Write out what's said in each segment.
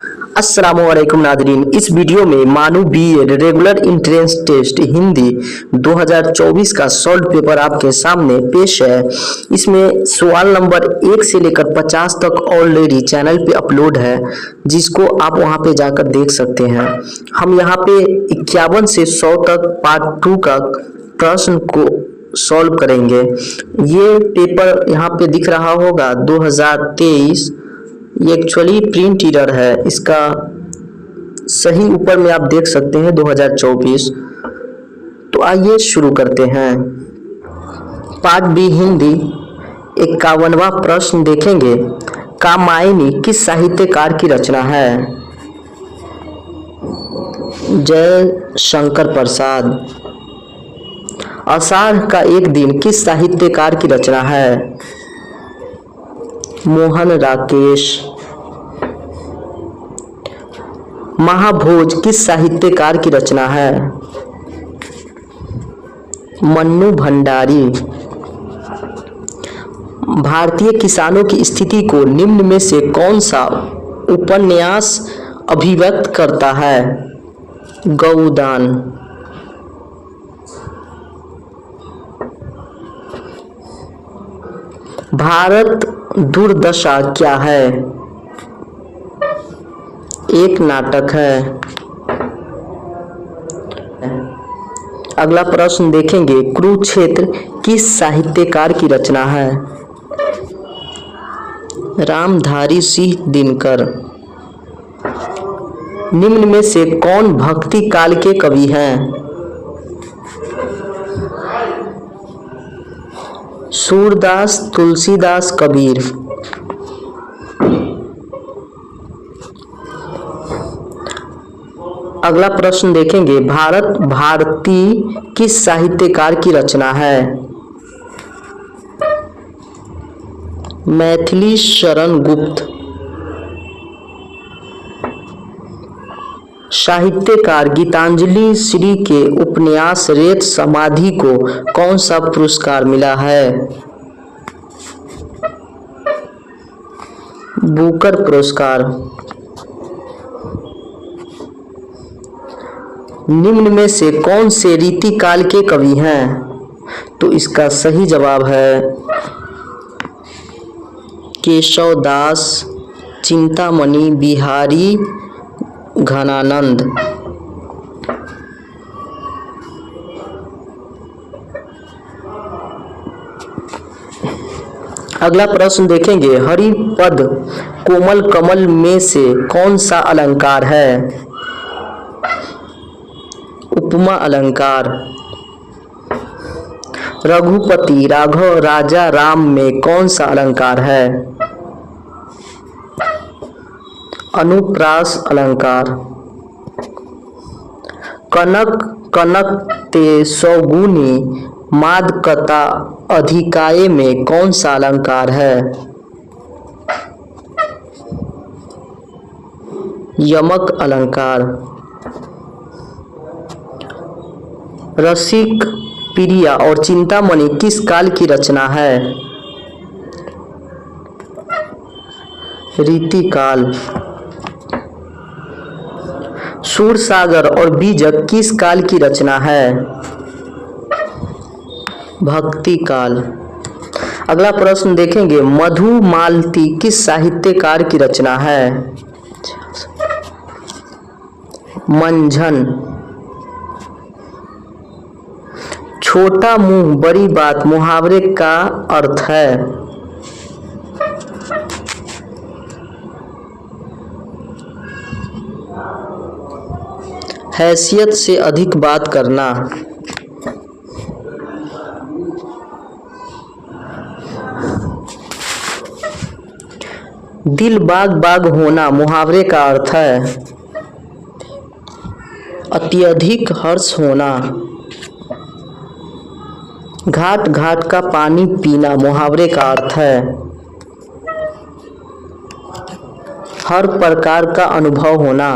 अस्सलामुअलैकुम नादरीन। इस वीडियो में MANUU BEd regular entrance test Hindi 2024 का सॉल्व पेपर आपके सामने पेश है। इसमें सवाल नंबर 1 से लेकर 50 तक ऑलरेडी चैनल पे अपलोड है, जिसको आप वहां पे जाकर देख सकते हैं। हम यहाँ पे 51 से 100 तक पार्ट 2 का प्रश्न को सॉल्व करेंगे। ये पेपर यहाँ पे दिख रहा होगा 2023। ये एक्चुअली प्रिंट ईयर है, इसका सही ऊपर में आप देख सकते हैं 2024। तो आइए शुरू करते हैं। पार्ट बी हिंदी 51वां प्रश्न देखेंगे। कामायनी किस साहित्यकार की रचना है? जय शंकर प्रसाद। आषाढ़ का एक दिन किस साहित्यकार की रचना है? मोहन राकेश। महाभोज किस साहित्यकार की रचना है? मन्नू भंडारी। भारतीय किसानों की स्थिति को निम्न में से कौन सा उपन्यास अभिव्यक्त करता है? गौदान। भारत दुर्दशा क्या है? एक नाटक है। अगला प्रश्न देखेंगे। कुरुक्षेत्र किस साहित्यकार की रचना है? रामधारी सिंह दिनकर। निम्न में से कौन भक्ति काल के कवि हैं? सूरदास, तुलसीदास, कबीर। अगला प्रश्न देखेंगे। भारत भारती किस साहित्यकार की रचना है? मैथिली शरण गुप्त। साहित्यकार गीतांजलि श्री के उपन्यास रेत समाधि को कौन सा पुरस्कार मिला है? बुकर पुरस्कार। निम्न में से कौन से रीतिकाल के कवि हैं? तो इसका सही जवाब है केशव दास, चिंतामणि, बिहारी घनानंद। अगला प्रश्न देखेंगे। हरिपद कोमल कमल में से कौन सा अलंकार है? उपमा अलंकार। रघुपति राघव राजा राम में कौन सा अलंकार है? अनुप्रास अलंकार। कनक कनक ते सौगुनी मादकता अधिकाय में कौन सा अलंकार है? यमक अलंकार। रसिक प्रिया और चिंतामणि किस काल की रचना है? रीतिकाल। सूरसागर और बीजक किस काल की रचना है? भक्ति काल। अगला प्रश्न देखेंगे। मधुमालती किस साहित्यकार की रचना है? मंझन। छोटा मुंह बड़ी बात मुहावरे का अर्थ है? हैसियत से अधिक बात करना। दिल बाग बाग होना मुहावरे का अर्थ है? अत्यधिक हर्ष होना। घाट घाट का पानी पीना मुहावरे का अर्थ है? हर प्रकार का अनुभव होना।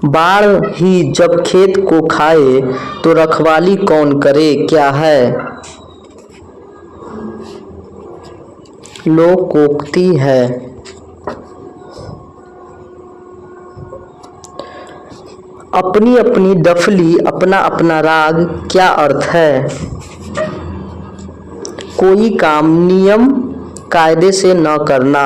बाढ़ ही जब खेत को खाए तो रखवाली कौन करे क्या है? लोकोक्ति है। अपनी अपनी डफली अपना अपना राग क्या अर्थ है? कोई काम नियम कायदे से न करना।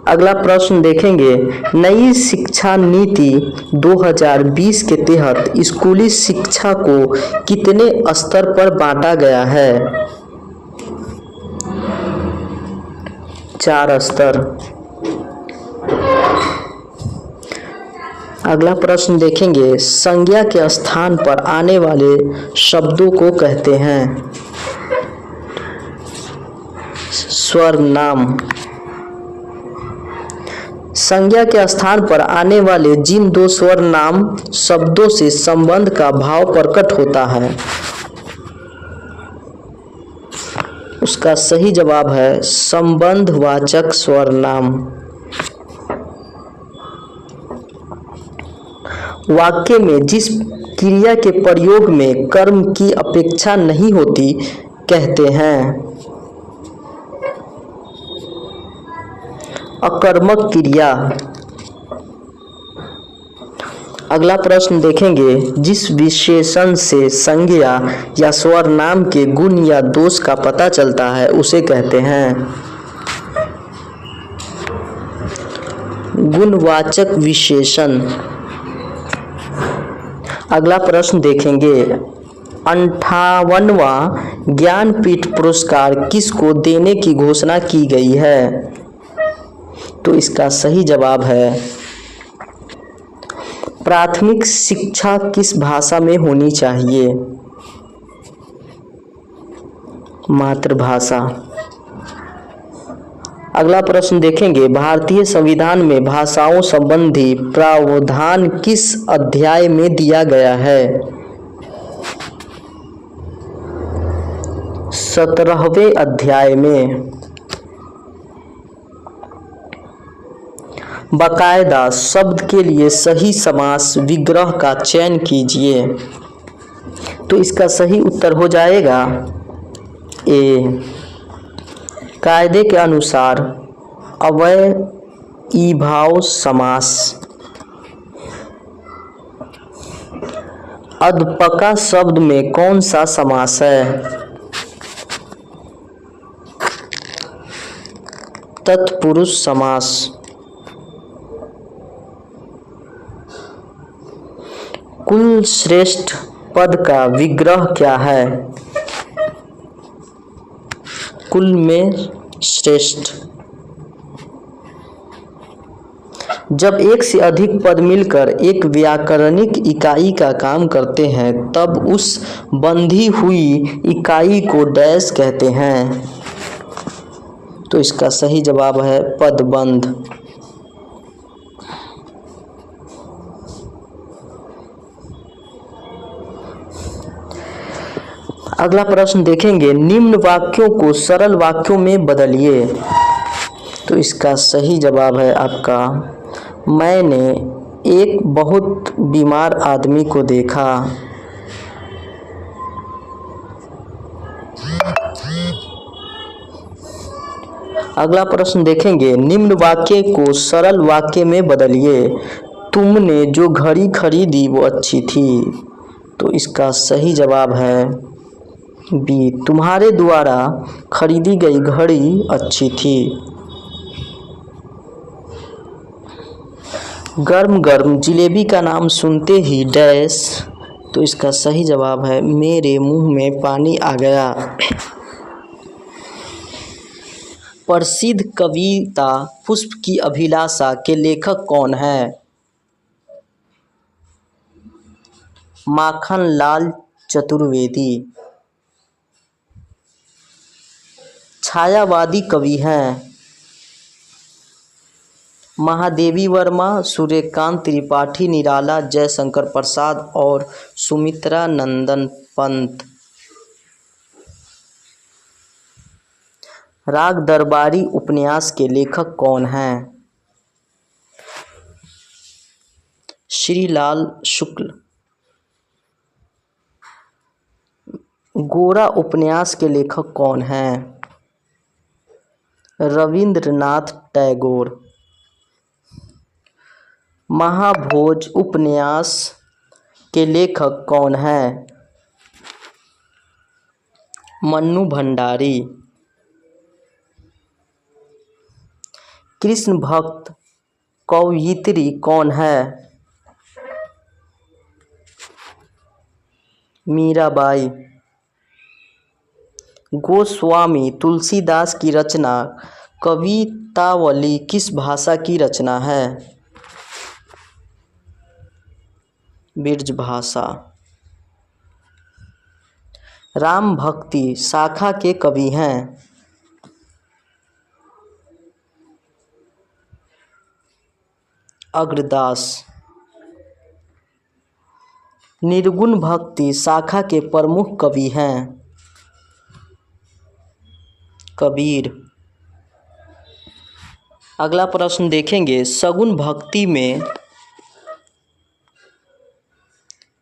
अगला प्रश्न देखेंगे, नई शिक्षा नीति 2020 के तहत स्कूली शिक्षा को कितने स्तर पर बांटा गया है? 4 स्तर। अगला प्रश्न देखेंगे, संज्ञा के स्थान पर आने वाले शब्दों को कहते हैं सर्वनाम। संज्ञा के स्थान पर आने वाले जिन 2 सर्वनाम शब्दों से संबंध का भाव प्रकट होता है उसका सही जवाब है संबंधवाचक सर्वनाम। वाक्य में जिस क्रिया के प्रयोग में कर्म की अपेक्षा नहीं होती कहते हैं अकर्मक क्रिया। अगला प्रश्न देखेंगे, जिस विशेषण से संज्ञा या सर्वनाम के गुण या दोष का पता चलता है उसे कहते हैं गुणवाचक विशेषण। अगला प्रश्न देखेंगे, 58वां ज्ञानपीठ पुरस्कार किसको देने की घोषणा की गई है? तो इसका सही जवाब है प्राथमिक शिक्षा किस भाषा में होनी चाहिए? मातृभाषा। अगला प्रश्न देखेंगे, भारतीय संविधान में भाषाओं संबंधी प्रावधान किस अध्याय में दिया गया है? 17वें अध्याय में। बाकायदा शब्द के लिए सही समास विग्रह का चयन कीजिए। तो इसका सही उत्तर हो जाएगा ए। कायदे के अनुसार अव्ययीभाव समास। अध्यापक शब्द में कौन सा समास है? तत्पुरुष समास। कुल श्रेष्ठ पद का विग्रह क्या है? कुल में श्रेष्ठ। जब एक से अधिक पद मिलकर एक व्याकरणिक इकाई का काम करते हैं तब उस बंधी हुई इकाई को डैश कहते हैं। तो इसका सही जवाब है पदबंध। अगला प्रश्न देखेंगे, निम्न वाक्यों को सरल वाक्यों में बदलिए। तो इसका सही जवाब है आपका, मैंने एक बहुत बीमार आदमी को देखा। अगला प्रश्न देखेंगे, निम्न वाक्य को सरल वाक्य में बदलिए। तुमने जो घड़ी खरीदी वो अच्छी थी। तो इसका सही जवाब है बी, तुम्हारे द्वारा खरीदी गई घड़ी अच्छी थी। गर्म गर्म जिलेबी का नाम सुनते ही डैश। तो इसका सही जवाब है मेरे मुंह में पानी आ गया। प्रसिद्ध कविता पुष्प की अभिलाषा के लेखक कौन है? माखनलाल चतुर्वेदी। छायावादी कवि हैं महादेवी वर्मा, सूर्यकांत त्रिपाठी, निराला, जयशंकर प्रसाद और सुमित्रा नंदन पंत। राग दरबारी उपन्यास के लेखक कौन हैं? श्रीलाल शुक्ल। गोरा उपन्यास के लेखक कौन हैं? रविंद्रनाथ टैगोर। महाभोज उपन्यास के लेखक कौन हैं? मन्नू भंडारी। कृष्ण भक्त कवयित्री कौन है? मीराबाई। गोस्वामी तुलसीदास की रचना कवितावली किस भाषा की रचना है? ब्रज भाषा। राम भक्ति शाखा के कवि हैं? अग्रदास। निर्गुण भक्ति शाखा के प्रमुख कवि हैं? कबीर। अगला प्रश्न देखेंगे, सगुण भक्ति में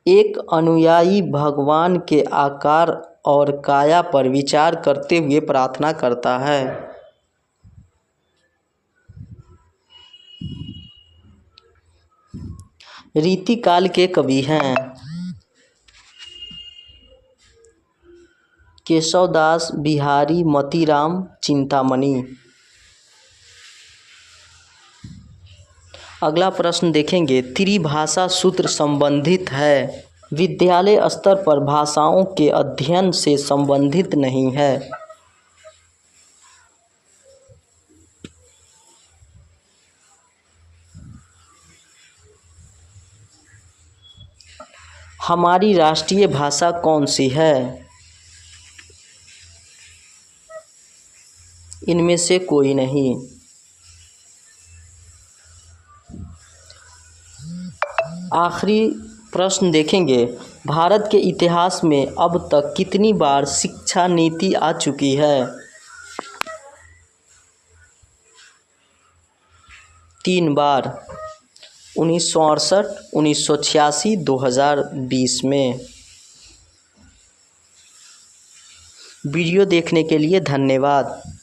एक अनुयायी भगवान के आकार और काया पर विचार करते हुए प्रार्थना करता है। रीतिकाल के कवि हैं? केशवदास, बिहारी, मोतीराम, चिंतामणि। अगला प्रश्न देखेंगे, त्रिभाषा सूत्र संबंधित है, विद्यालय स्तर पर भाषाओं के अध्ययन से संबंधित नहीं है। हमारी राष्ट्रीय भाषा कौन सी है? इनमें से कोई नहीं। आखिरी प्रश्न देखेंगे, भारत के इतिहास में अब तक कितनी बार शिक्षा नीति आ चुकी है? 3 बार, 1968, 1986, 2020 में। वीडियो देखने के लिए धन्यवाद।